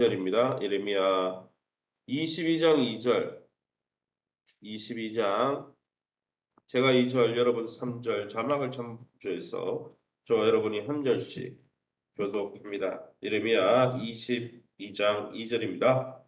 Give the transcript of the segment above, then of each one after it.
절입니다. 예레미야 22장 2절, 22장 제가 2절, 여러분 3절 자막을 참조해서 저 여러분이 한 절씩 교독합니다. 예레미야 22장 2절입니다.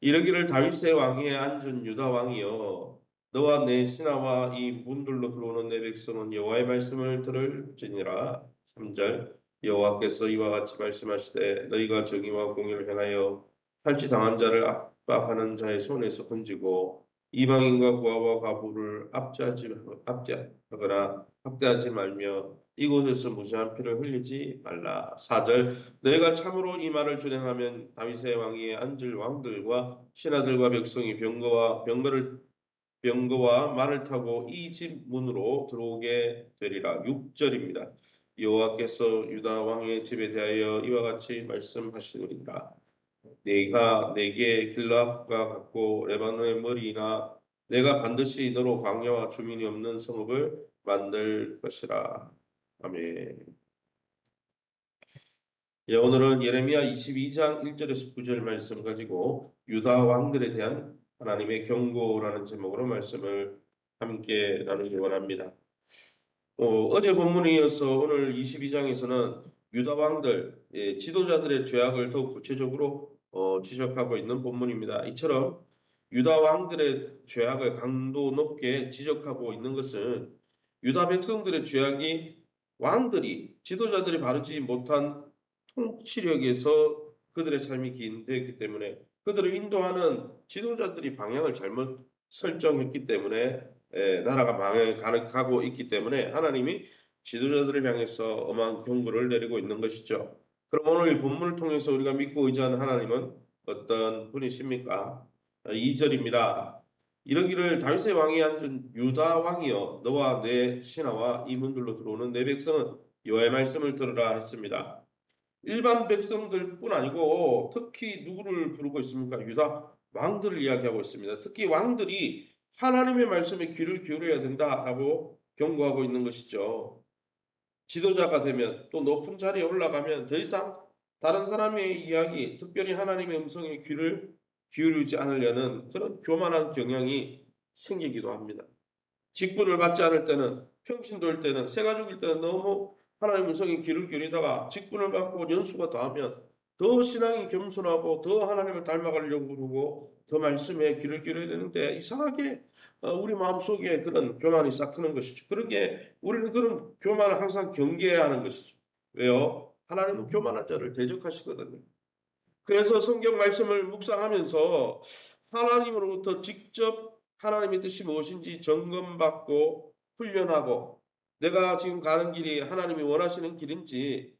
이르기를 다윗의 왕위에 앉은 유다 왕이여, 너와 내 신하와 이 문들로 들어오는 내 백성은 여호와의 말씀을 들을지니라. 3절 여호와께서 이와 같이 말씀하시되 너희가 정의와 공의를 행하여 탈취 당한 자를 압박하는 자의 손에서 건지고 이방인과 고아와 과부를 압제하거나 학대하지 말며 이곳에서 무시한 피를 흘리지 말라. 4절 내가 참으로 이 말을 준행하면 다윗의 왕위에 앉을 왕들과 신하들과 백성이 병거와 말을 타고 이 집 문으로 들어오게 되리라. 6절입니다. 여호와께서 유다 왕의 집에 대하여 이와 같이 말씀하시느니라. 내가 내게 길르앗과 같고 레바논의 머리나 내가 반드시 너로 광야와 주민이 없는 성읍을 만들 것이라. 아멘. 예, 오늘은 예레미야 22장 1절에서 9절 말씀 가지고 유다 왕들에 대한 하나님의 경고라는 제목으로 말씀을 함께 나누기 원합니다. 어제 본문에 이어서 오늘 22장에서는 유다 왕들, 지도자들의 죄악을 더욱 구체적으로 지적하고 있는 본문입니다. 이처럼 유다 왕들의 죄악을 강도 높게 지적하고 있는 것은 유다 백성들의 죄악이 왕들이, 지도자들이 바르지 못한 통치력에서 그들의 삶이 기인되었기 때문에 그들을 인도하는 지도자들이 방향을 잘못 설정했기 때문에 나라가 망해 가고 있기 때문에 하나님이 지도자들을 향해서 엄한 경고를 내리고 있는 것이죠. 그럼 오늘 이 본문을 통해서 우리가 믿고 의지하는 하나님은 어떤 분이십니까? 2절입니다. 이러기를 다윗의 왕이 앉은 유다 왕이여 너와 내 신하와 이 문들로 들어오는 내 백성은 여호와의 말씀을 들으라 했습니다. 일반 백성들뿐 아니고 특히 누구를 부르고 있습니까? 유다 왕들을 이야기하고 있습니다. 특히 왕들이 하나님의 말씀에 귀를 기울여야 된다라고 경고하고 있는 것이죠. 지도자가 되면 또 높은 자리에 올라가면 더 이상 다른 사람의 이야기, 특별히 하나님의 음성에 귀를 기울이지 않으려는 그런 교만한 경향이 생기기도 합니다. 직분을 받지 않을 때는, 평신도일 때는, 새가족일 때는 너무 하나님의 음성에 귀를 기울이다가 직분을 받고 연수가 더하면 더 신앙이 겸손하고 더 하나님을 닮아가려고 그러고 더 말씀에 귀를 기울여야 되는데 이상하게 우리 마음속에 그런 교만이 싹 트는 것이죠. 그러게 우리는 그런 교만을 항상 경계해야 하는 것이죠. 왜요? 하나님은 교만한 자를 대적하시거든요. 그래서 성경 말씀을 묵상하면서 하나님으로부터 직접 하나님의 뜻이 무엇인지 점검받고 훈련하고 내가 지금 가는 길이 하나님이 원하시는 길인지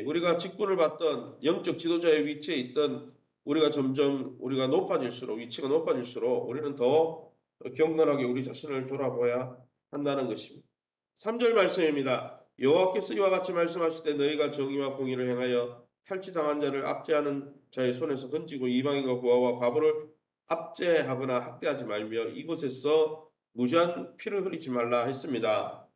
우리가 직분을 받던 영적 지도자의 위치에 있던 우리가 점점 우리가 높아질수록 위치가 높아질수록 우리는 더 경건하게 우리 자신을 돌아봐야 한다는 것입니다. 3절 말씀입니다. 여호와께서 이와 같이 말씀하시되 너희가 정의와 공의를 행하여 탈취당한 자를 압제하는 자의 손에서 건지고 이방인과 고아와 과부를 압제하거나 학대하지 말며 이곳에서 무죄한 피를 흘리지 말라 했습니다.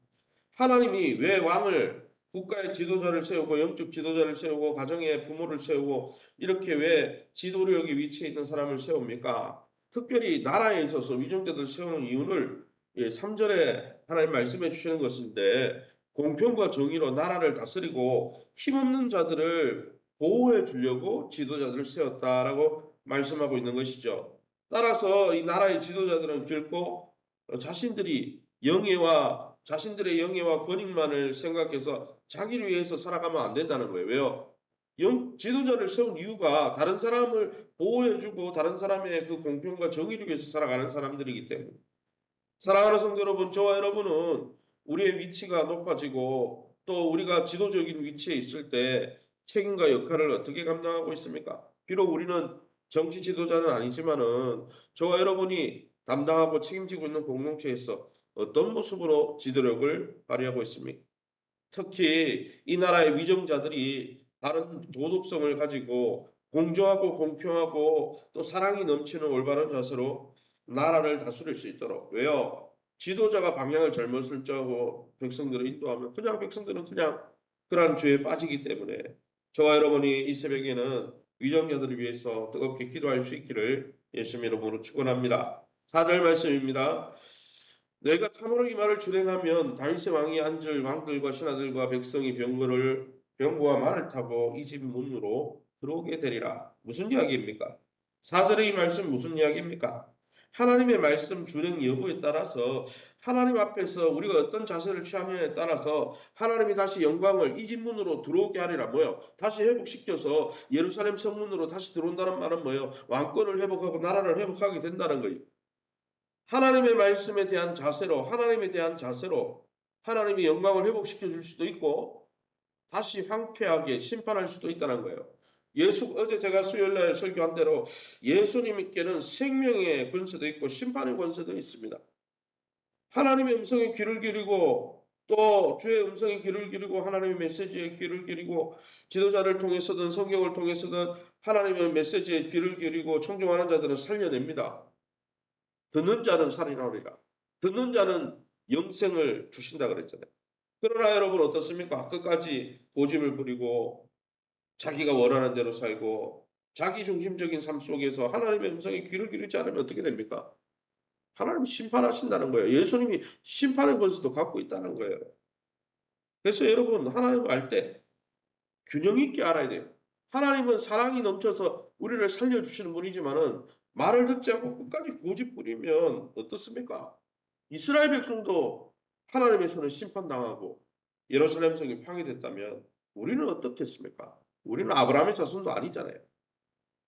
하나님이 왜 왕을 국가의 지도자를 세우고 영적 지도자를 세우고 가정의 부모를 세우고 이렇게 왜 지도력의 위치에 있는 사람을 세웁니까? 특별히 나라에 있어서 위정자들을 세우는 이유를 3절에 하나님 말씀해 주시는 것인데 공평과 정의로 나라를 다스리고 힘없는 자들을 보호해 주려고 지도자들을 세웠다라고 말씀하고 있는 것이죠. 따라서 이 나라의 지도자들은 결코 자신들의 영예와 권익만을 생각해서 자기를 위해서 살아가면 안 된다는 거예요. 왜요? 지도자를 세운 이유가 다른 사람을 보호해주고 다른 사람의 그 공평과 정의를 위해서 살아가는 사람들이기 때문에. 사랑하는 성도 여러분, 저와 여러분은 우리의 위치가 높아지고 또 우리가 지도적인 위치에 있을 때 책임과 역할을 어떻게 감당하고 있습니까? 비록 우리는 정치 지도자는 아니지만은 저와 여러분이 담당하고 책임지고 있는 공동체에서 어떤 모습으로 지도력을 발휘하고 있습니까? 특히 이 나라의 위정자들이 다른 도덕성을 가지고 공정하고 공평하고 또 사랑이 넘치는 올바른 자세로 나라를 다스릴 수 있도록. 왜요? 지도자가 방향을 잘못 설정하고 백성들을 인도하면 그냥 백성들은 그냥 그러한 죄에 빠지기 때문에 저와 여러분이 이 새벽에는 위정자들을 위해서 뜨겁게 기도할 수 있기를 예수님 이름으로 축원합니다. 4절 말씀입니다. 내가 참으로 이 말을 준행하면 다윗의 왕이 앉을 왕들과 신하들과 백성이 병거와 말을 타고 이 집 문으로 들어오게 되리라. 무슨 이야기입니까? 4절의 이 말씀 무슨 이야기입니까? 하나님의 말씀 준행 여부에 따라서 하나님 앞에서 우리가 어떤 자세를 취하느냐에 따라서 하나님이 다시 영광을 이 집 문으로 들어오게 하리라. 뭐요? 다시 회복시켜서 예루살렘 성문으로 다시 들어온다는 말은 뭐요? 왕권을 회복하고 나라를 회복하게 된다는 거예요. 하나님의 말씀에 대한 자세로, 하나님에 대한 자세로 하나님이 영광을 회복시켜 줄 수도 있고 다시 황폐하게 심판할 수도 있다는 거예요. 어제 제가 수요일날 설교한 대로 예수님께는 생명의 권세도 있고 심판의 권세도 있습니다. 하나님의 음성에 귀를 기울이고 또 주의 음성에 귀를 기울이고 하나님의 메시지에 귀를 기울이고 지도자를 통해서든 성경을 통해서든 하나님의 메시지에 귀를 기울이고 청종하는 자들은 살려냅니다. 듣는 자는 살리라리라. 듣는 자는 영생을 주신다 그랬잖아요. 그러나 여러분 어떻습니까? 끝까지 고집을 부리고 자기가 원하는 대로 살고 자기 중심적인 삶 속에서 하나님의 음성에 귀를 기울이지 않으면 어떻게 됩니까? 하나님이 심판하신다는 거예요. 예수님이 심판의 권세도 갖고 있다는 거예요. 그래서 여러분 하나님을 알 때 균형 있게 알아야 돼요. 하나님은 사랑이 넘쳐서 우리를 살려주시는 분이지만은 말을 듣지 않고 끝까지 고집 부리면 어떻습니까? 이스라엘 백성도 하나님의 손에 심판당하고 예루살렘 성이 파괴됐다면 우리는 어떻겠습니까? 우리는 아브라함의 자손도 아니잖아요.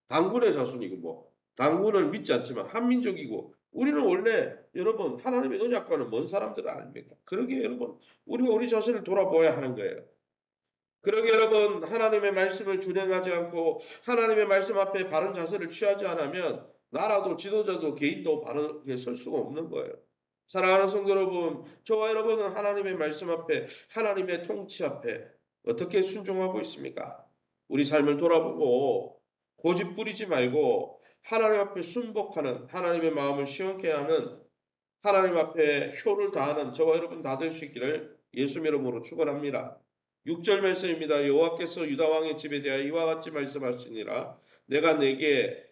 단군의 자손이고 뭐 단군을 믿지 않지만 한민족이고 우리는 원래 여러분 하나님의 언약과는 먼 사람들 아닙니까? 그러기에 여러분 우리가 우리 자신을 돌아보아야 하는 거예요. 그러기에 여러분 하나님의 말씀을 준행하지 않고 하나님의 말씀 앞에 바른 자세를 취하지 않으면 나라도 지도자도 개인도 바르게 설 수가 없는 거예요. 사랑하는 성도 여러분, 저와 여러분은 하나님의 말씀 앞에 하나님의 통치 앞에 어떻게 순종하고 있습니까? 우리 삶을 돌아보고 고집 부리지 말고 하나님 앞에 순복하는 하나님의 마음을 시원케 하는 하나님 앞에 효를 다하는 저와 여러분 다 될 수 있기를 예수 이름으로 축원합니다. 6절 말씀입니다. 여호와께서 유다 왕의 집에 대하여 이와 같이 말씀하시니라. 내가 내게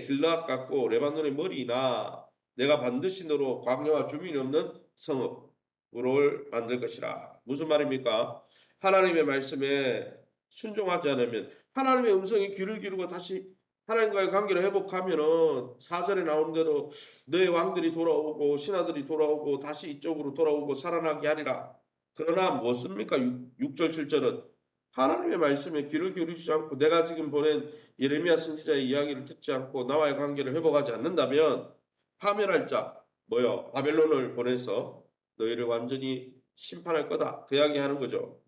길르앗 같고 레바논의 머리나 내가 반드시 너로 광야와 주민이 없는 성읍을 만들 것이라. 무슨 말입니까? 하나님의 말씀에 순종하지 않으면 하나님의 음성에 귀를 기울이고 다시 하나님과의 관계를 회복하면은 4절에 나오는 대로 너의 왕들이 돌아오고 신하들이 돌아오고 다시 이쪽으로 돌아오고 살아나게 하리라. 그러나 무엇입니까? 6절 7절은 하나님의 말씀에 귀를 기울이지 않고 내가 지금 보낸 예레미야 선지자의 이야기를 듣지 않고 나와의 관계를 회복하지 않는다면 파멸할 자 뭐요? 바벨론을 보내서 너희를 완전히 심판할 거다. 그 이야기하는 거죠.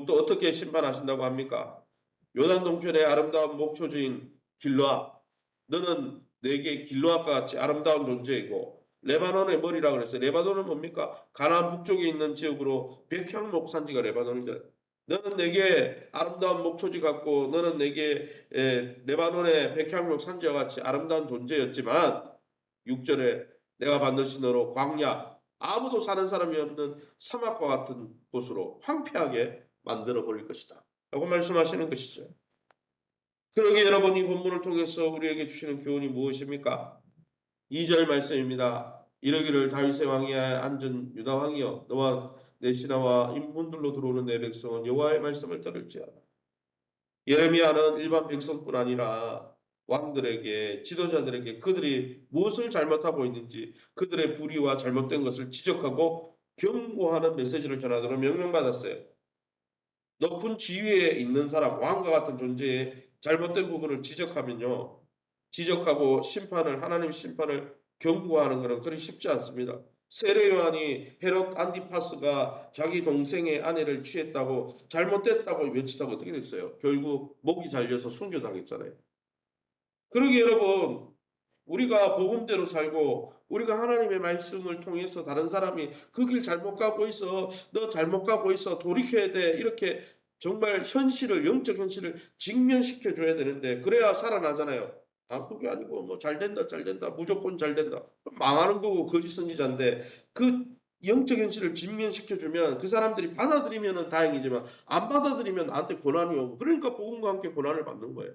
또 어떻게 심판하신다고 합니까? 요단 동편의 아름다운 목초지인 길르앗 너는 내게 길르앗과 같이 아름다운 존재이고 레바논의 머리라 그랬어요. 레바논은 뭡니까? 가나안 북쪽에 있는 지역으로 백향목 산지가 레바논이잖아요. 너는 내게 아름다운 목초지 같고 너는 내게 레바논의 백향목 산지와 같이 아름다운 존재였지만 6절에 내가 반드시 너로 광야 아무도 사는 사람이 없는 사막과 같은 곳으로 황폐하게 만들어 버릴 것이다. 라고 말씀하시는 것이죠. 그러기에 여러분 이 본문을 통해서 우리에게 주시는 교훈이 무엇입니까? 2절 말씀입니다. 이러기를 다윗의 왕위에 앉은 유다 왕이여 너와 내 신하와 인문들로 들어오는 내 백성은 여호와의 말씀을 들을지어다. 예레미야는 일반 백성뿐 아니라 왕들에게 지도자들에게 그들이 무엇을 잘못하고 있는지 그들의 불의와 잘못된 것을 지적하고 경고하는 메시지를 전하도록 명령받았어요. 높은 지위에 있는 사람, 왕과 같은 존재의 잘못된 부분을 지적하면요. 지적하고 하나님 심판을 경고하는 것은 그리 쉽지 않습니다. 세례 요한이 헤롯 안티파스가 자기 동생의 아내를 취했다고 잘못됐다고 외치다가 어떻게 됐어요? 결국 목이 잘려서 순교당했잖아요. 그러기에 여러분 우리가 복음대로 살고 우리가 하나님의 말씀을 통해서 다른 사람이 그 길 잘못 가고 있어 너 잘못 가고 있어 돌이켜야 돼 이렇게 정말 영적 현실을 직면시켜 줘야 되는데 그래야 살아나잖아요. 아 그게 아니고 뭐 잘 된다 무조건 잘 된다 망하는 거고 거짓 선지자인데 그 영적 현실을 직면시켜주면 그 사람들이 받아들이면 다행이지만 안 받아들이면 나한테 고난이 오고 그러니까 복음과 함께 고난을 받는 거예요.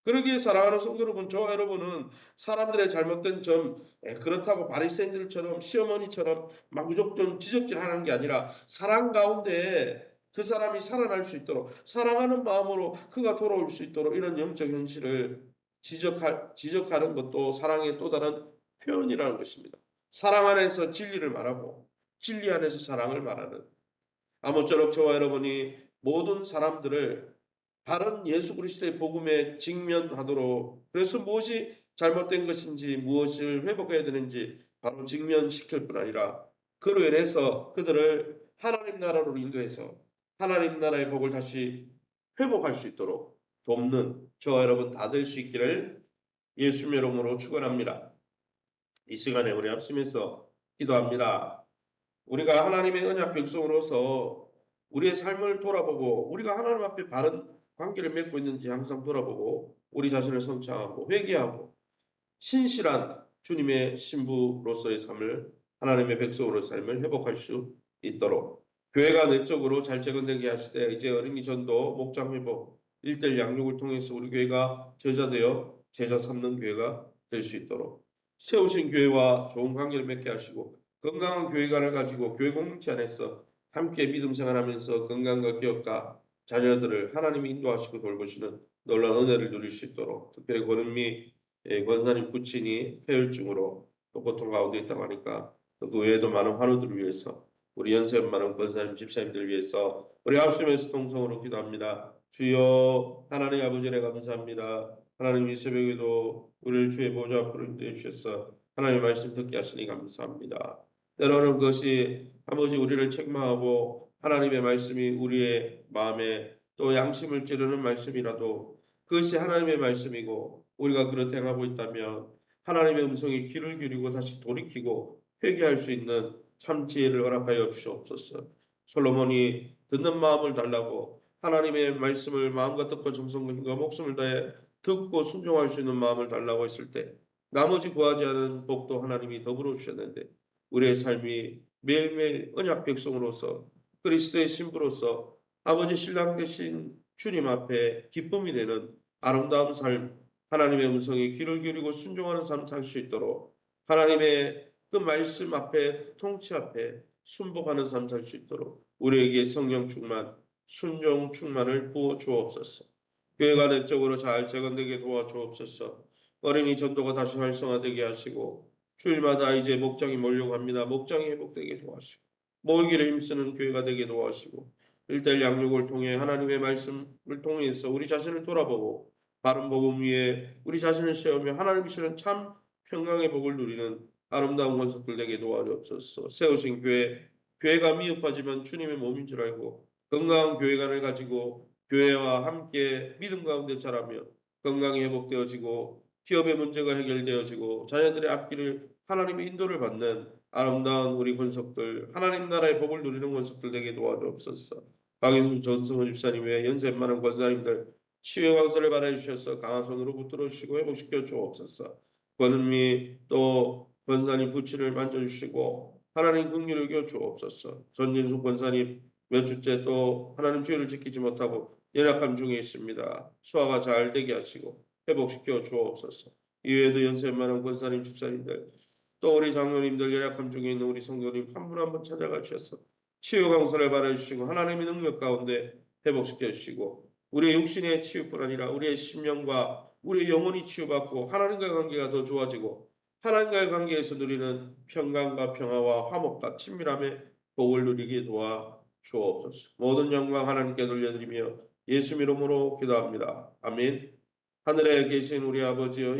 그러기에 사랑하는 성도 여러분, 저와 여러분은 사람들의 잘못된 점, 그렇다고 바리새인들처럼 시어머니처럼 막 무조건 지적질하는 게 아니라 사랑 가운데 그 사람이 살아날 수 있도록 사랑하는 마음으로 그가 돌아올 수 있도록 이런 영적 현실을 지적하는 것도 사랑의 또 다른 표현이라는 것입니다. 사랑 안에서 진리를 말하고 진리 안에서 사랑을 말하는 아무쪼록 저와 여러분이 모든 사람들을 바른 예수 그리스도의 복음에 직면하도록 그래서 무엇이 잘못된 것인지 무엇을 회복해야 되는지 바로 직면시킬 뿐 아니라 그로 인해서 그들을 하나님 나라로 인도해서 하나님 나라의 복을 다시 회복할 수 있도록 돕는 저와 여러분 다 될 수 있기를 예수님의 이름으로 축원합니다. 이 시간에 우리 합심해서 기도합니다. 우리가 하나님의 언약 백성으로서 우리의 삶을 돌아보고 우리가 하나님 앞에 바른 관계를 맺고 있는지 항상 돌아보고 우리 자신을 성찰하고 회개하고 신실한 주님의 신부로서의 삶을 하나님의 백성으로의 삶을 회복할 수 있도록 교회가 내적으로 잘 재건되게 하시되 이제 어린이 전도 목장 회복 일대일 양육을 통해서 우리 교회가 제자되어 제자 삼는 교회가 될 수 있도록 세우신 교회와 좋은 관계를 맺게 하시고 건강한 교회관을 가지고 교회 공동체 안에서 함께 믿음 생활하면서 건강과 기업과 자녀들을 하나님이 인도하시고 돌보시는 놀라운 은혜를 누릴 수 있도록 특별히 권은미 권사님 부친이 폐혈증으로 또 고통 가운데 있다고 하니까 또 그 외에도 많은 환우들을 위해서 우리 연세연 많은 권사님 집사님들 위해서 우리 합심해서 동성으로 기도합니다. 주여 하나님 아버지 네 감사합니다. 하나님 이 새벽에도 우리를 주의 보좌 앞으로 인도해 주셔서 하나님의 말씀 듣게 하시니 감사합니다. 때로는 그것이 아버지 우리를 책망하고 하나님의 말씀이 우리의 마음에 또 양심을 찌르는 말씀이라도 그것이 하나님의 말씀이고 우리가 그렇게 행하고 있다면 하나님의 음성에 귀를 기울이고 다시 돌이키고 회개할 수 있는 참 지혜를 허락하여 주시옵소서. 솔로몬이 듣는 마음을 달라고 하나님의 말씀을 마음과 뜻과 정성과 힘과 목숨을 다해 듣고 순종할 수 있는 마음을 달라고 했을 때 나머지 구하지 않은 복도 하나님이 더불어 주셨는데 우리의 삶이 매일매일 언약 백성으로서 그리스도의 신부로서 아버지 신랑 되신 주님 앞에 기쁨이 되는 아름다운 삶, 하나님의 음성에 귀를 기울이고 순종하는 삶 살 수 있도록 하나님의 그 말씀 앞에 통치 앞에 순복하는 삶 살 수 있도록 우리에게 성령 충만, 순종 충만을 부어 주옵소서. 교회가 내적으로 잘 재건되게 도와 주옵소서. 어린이 전도가 다시 활성화되게 하시고 주일마다 이제 목장이 몰려고 합니다. 목장이 회복되게 도와주시고 모이기를 힘쓰는 교회가 되게 도와주시고 일대일 양육을 통해 하나님의 말씀을 통해서 우리 자신을 돌아보고 바른 복음 위에 우리 자신을 세우며 하나님 주시는 참 평강의 복을 누리는 아름다운 권속들 되게 도와주옵소서. 세우신 교회, 교회가 미흡하지만 주님의 몸인 줄 알고 건강한 교회관을 가지고 교회와 함께 믿음 가운데 자라며 건강이 회복되어지고 기업의 문제가 해결되어지고 자녀들의 앞길을 하나님의 인도를 받는 아름다운 우리 권속들 하나님 나라의 복을 누리는 권속들 되게 도와주옵소서. 박인순 전승호 집사님의 연세 많은 권사님들 치유의 강서를 바라주셔서 강한 손으로 붙들어 주시고 회복시켜 주옵소서. 권은미 또 권사님 부친을 만져주시고 하나님 긍휼을 겨 주옵소서. 전진수 권사님 몇 주째 또 하나님 주의를 지키지 못하고 연약함 중에 있습니다. 소화가 잘 되게 하시고 회복시켜 주옵소서. 이외에도 연세 많은 권사님 집사님들 또 우리 장로님들 연약함 중에 있는 우리 성도님 한 분 한 분 찾아가 주셔서 치유 강사를 바라주시고 하나님의 능력 가운데 회복시켜 주시고 우리의 육신의 치유뿐 아니라 우리의 심령과 우리의 영혼이 치유받고 하나님과의 관계가 더 좋아지고 하나님과의 관계에서 누리는 평강과 평화와 화목과 친밀함의 복을 누리게 도와 주옵소서. 모든 영광 하나님께 돌려드리며 예수 이름으로 기도합니다. 아멘. 하늘에 계신 우리 아버지여